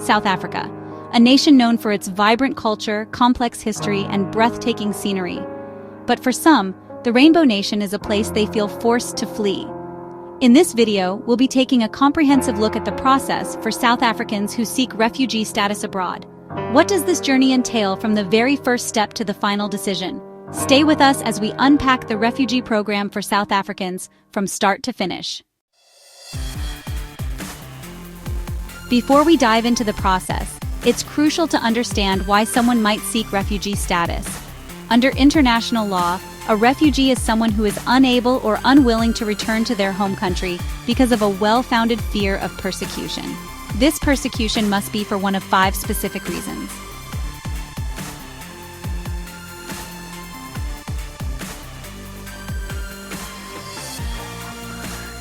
South Africa, a nation known for its vibrant culture, complex history, and breathtaking scenery. But for some, the Rainbow Nation is a place they feel forced to flee. In this video, we'll be taking a comprehensive look at the process for South Africans who seek refugee status abroad. What does this journey entail from the very first step to the final decision? Stay with us as we unpack the refugee program for South Africans from start to finish. Before we dive into the process, it's crucial to understand why someone might seek refugee status. Under international law, a refugee is someone who is unable or unwilling to return to their home country because of a well-founded fear of persecution. This persecution must be for one of 5 specific reasons.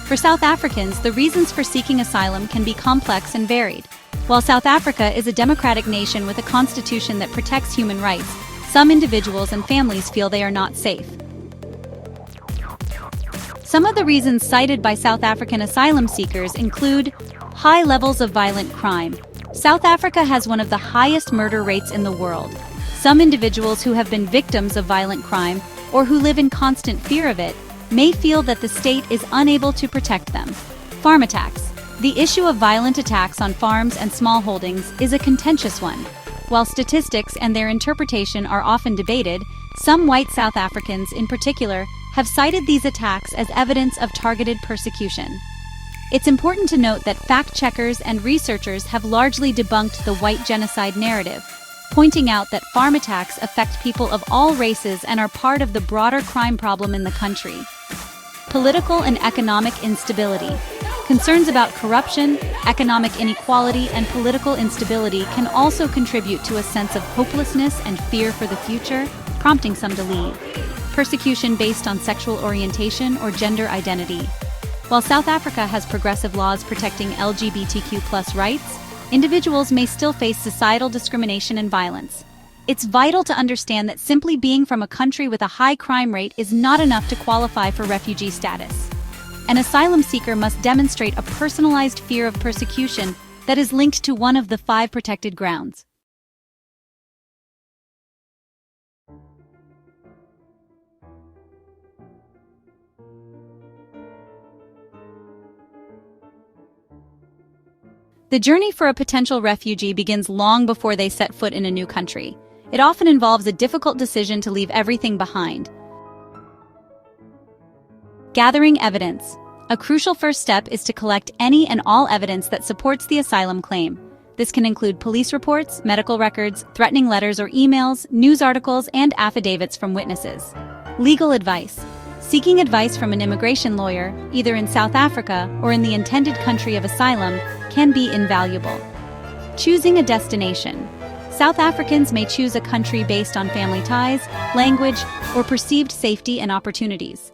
For South Africans, the reasons for seeking asylum can be complex and varied. While South Africa is a democratic nation with a constitution that protects human rights, some individuals and families feel they are not safe. Some of the reasons cited by South African asylum seekers include high levels of violent crime. South Africa has one of the highest murder rates in the world. Some individuals who have been victims of violent crime or who live in constant fear of it may feel that the state is unable to protect them. Farm attacks. The issue of violent attacks on farms and small holdings is a contentious one. While statistics and their interpretation are often debated, some white South Africans in particular have cited these attacks as evidence of targeted persecution. It's important to note that fact-checkers and researchers have largely debunked the white genocide narrative, pointing out that farm attacks affect people of all races and are part of the broader crime problem in the country. Political and economic instability. Concerns about corruption, economic inequality, and political instability can also contribute to a sense of hopelessness and fear for the future, prompting some to leave. Persecution based on sexual orientation or gender identity. While South Africa has progressive laws protecting LGBTQ+ rights, individuals may still face societal discrimination and violence. It's vital to understand that simply being from a country with a high crime rate is not enough to qualify for refugee status. An asylum seeker must demonstrate a personalized fear of persecution that is linked to one of the 5 protected grounds. The journey for a potential refugee begins long before they set foot in a new country. It often involves a difficult decision to leave everything behind. Gathering evidence. A crucial first step is to collect any and all evidence that supports the asylum claim. This can include police reports, medical records, threatening letters or emails, news articles, and affidavits from witnesses. Legal advice. Seeking advice from an immigration lawyer, either in South Africa or in the intended country of asylum, can be invaluable. Choosing a destination. South Africans may choose a country based on family ties, language, or perceived safety and opportunities.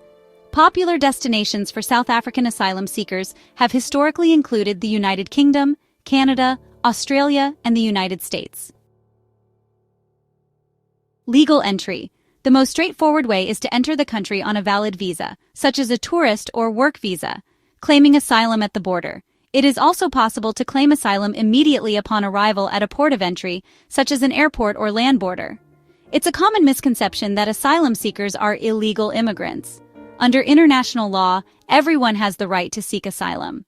Popular destinations for South African asylum seekers have historically included the United Kingdom, Canada, Australia, and the United States. Legal entry. The most straightforward way is to enter the country on a valid visa, such as a tourist or work visa, claiming asylum at the border. It is also possible to claim asylum immediately upon arrival at a port of entry, such as an airport or land border. It's a common misconception that asylum seekers are illegal immigrants. Under international law, everyone has the right to seek asylum.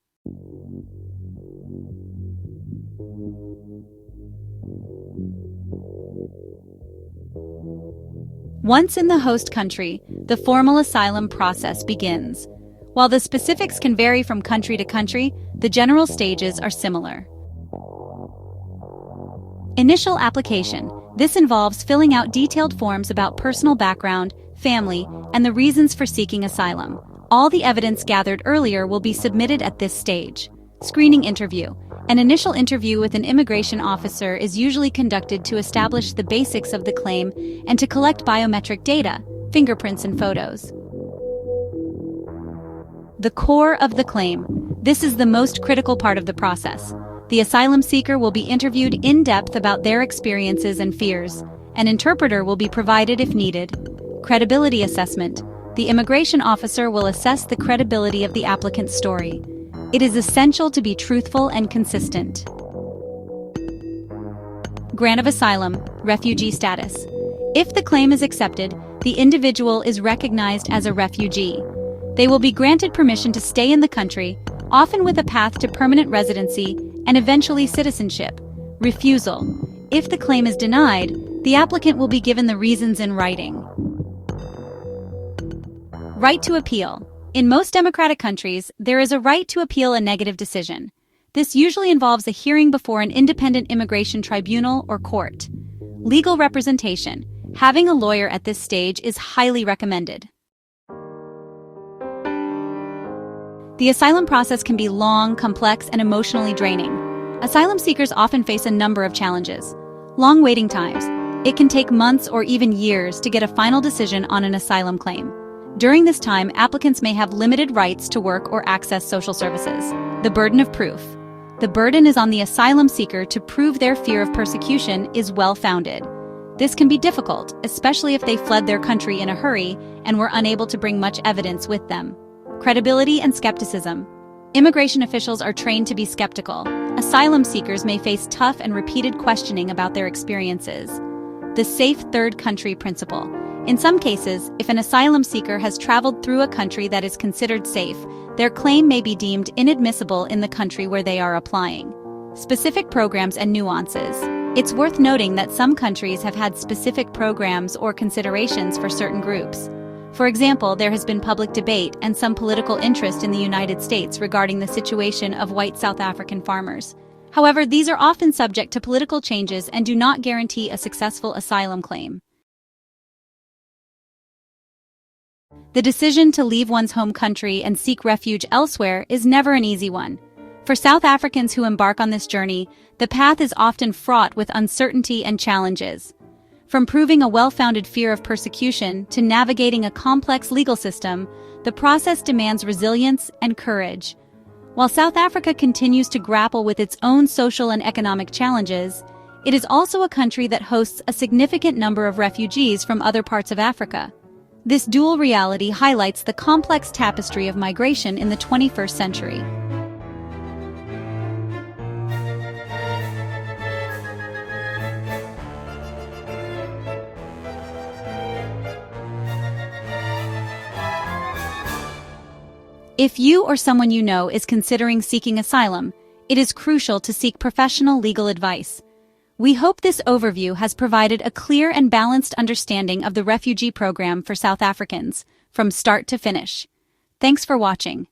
Once in the host country, the formal asylum process begins. While the specifics can vary from country to country, the general stages are similar. Initial application. This involves filling out detailed forms about personal background, family, and the reasons for seeking asylum. All the evidence gathered earlier will be submitted at this stage. Screening interview. An initial interview with an immigration officer is usually conducted to establish the basics of the claim and to collect biometric data, fingerprints and photos. The core of the claim. This is the most critical part of the process. The asylum seeker will be interviewed in depth about their experiences and fears. An interpreter will be provided if needed. Credibility assessment. The immigration officer will assess the credibility of the applicant's story. It is essential to be truthful and consistent. Grant of asylum, refugee status. If the claim is accepted, the individual is recognized as a refugee. They will be granted permission to stay in the country, often with a path to permanent residency and eventually citizenship. Refusal. If the claim is denied, the applicant will be given the reasons in writing. Right to appeal. In most democratic countries, there is a right to appeal a negative decision. This usually involves a hearing before an independent immigration tribunal or court. Legal representation. Having a lawyer at this stage is highly recommended. The asylum process can be long, complex, and emotionally draining. Asylum seekers often face a number of challenges. Long waiting times. It can take months or even years to get a final decision on an asylum claim. During this time, applicants may have limited rights to work or access social services. The burden of proof. The burden is on the asylum seeker to prove their fear of persecution is well-founded. This can be difficult, especially if they fled their country in a hurry and were unable to bring much evidence with them. Credibility and skepticism. Immigration officials are trained to be skeptical. Asylum seekers may face tough and repeated questioning about their experiences. The safe third country principle. In some cases, if an asylum seeker has traveled through a country that is considered safe, their claim may be deemed inadmissible in the country where they are applying. Specific programs and nuances. It's worth noting that some countries have had specific programs or considerations for certain groups. For example, there has been public debate and some political interest in the United States regarding the situation of white South African farmers. However, these are often subject to political changes and do not guarantee a successful asylum claim. The decision to leave one's home country and seek refuge elsewhere is never an easy one. For South Africans who embark on this journey, the path is often fraught with uncertainty and challenges. From proving a well-founded fear of persecution to navigating a complex legal system, the process demands resilience and courage. While South Africa continues to grapple with its own social and economic challenges, it is also a country that hosts a significant number of refugees from other parts of Africa. This dual reality highlights the complex tapestry of migration in the 21st century. If you or someone you know is considering seeking asylum, it is crucial to seek professional legal advice. We hope this overview has provided a clear and balanced understanding of the refugee program for South Africans, from start to finish. Thanks for watching.